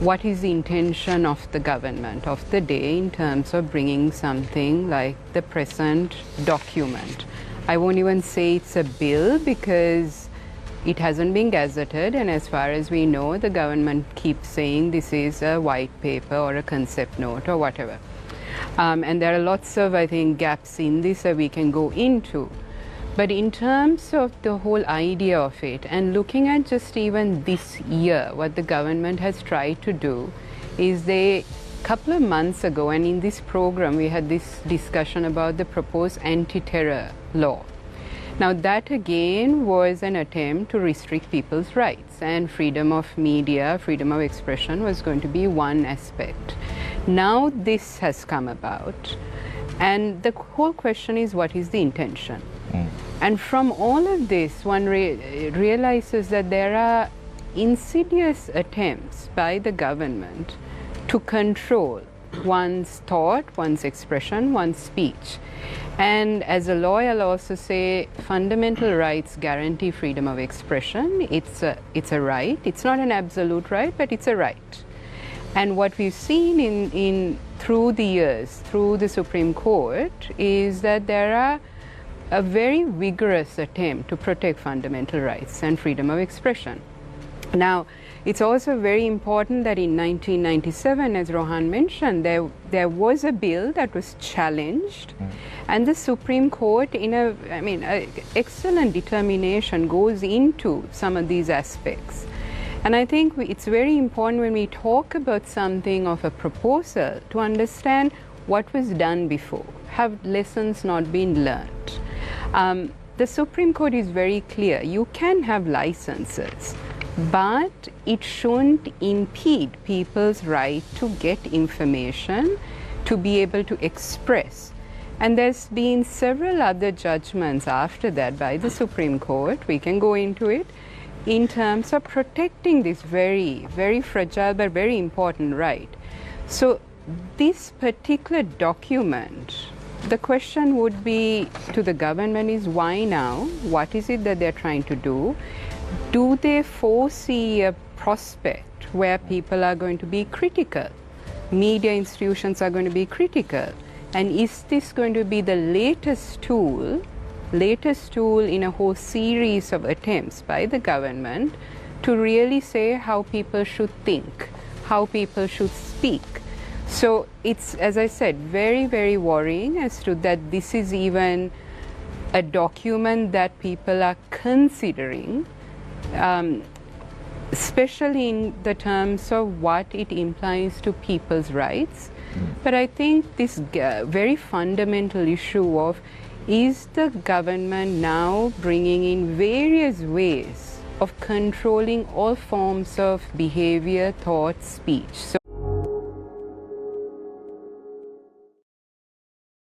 what is the intention of the government of the day in terms of bringing something like the present document. I won't even say it's a bill because it hasn't been gazetted, and as far as we know, the government keeps saying this is a white paper or a concept note or whatever. And there are lots of, I think, gaps in this that we can go into. But in terms of the whole idea of it, and looking at just even this year, what the government has tried to do is a couple of months ago, and in this program, we had this discussion about the proposed anti-terror law. Now that again was an attempt to restrict people's rights, and freedom of media, freedom of expression was going to be one aspect. Now this has come about, and the whole question is, what is the intention? And from all of this, one realizes that there are insidious attempts by the government to control one's thought, one's expression, one's speech. And as a lawyer, I'll also say fundamental rights guarantee freedom of expression. It's a right. It's not an absolute right, but it's a right. And what we've seen through the years, through the Supreme Court, is that there are a very vigorous attempt to protect fundamental rights and freedom of expression. Now, it's also very important that in 1997, as Rohan mentioned, there was a bill that was challenged, and the Supreme Court, in a excellent determination, goes into some of these aspects. And I think it's very important when we talk about something of a proposal to understand what was done before. Have lessons not been learned? The Supreme Court is very clear. You can have licenses, but it shouldn't impede people's right to get information, to be able to express. And there's been several other judgments after that by the Supreme Court, we can go into it, in terms of protecting this very, very fragile but very important right. So this particular document, the question would be to the government is, why now? What is it that they're trying to do? Do they foresee a prospect where people are going to be critical? Media institutions are going to be critical. And is this going to be the latest tool in a whole series of attempts by the government to really say how people should think, how people should speak? So it's, as I said, very, very worrying as to that this is even a document that people are considering, especially in the terms of what it implies to people's rights. But I think this very fundamental issue of, is the government now bringing in various ways of controlling all forms of behavior, thought, speech? So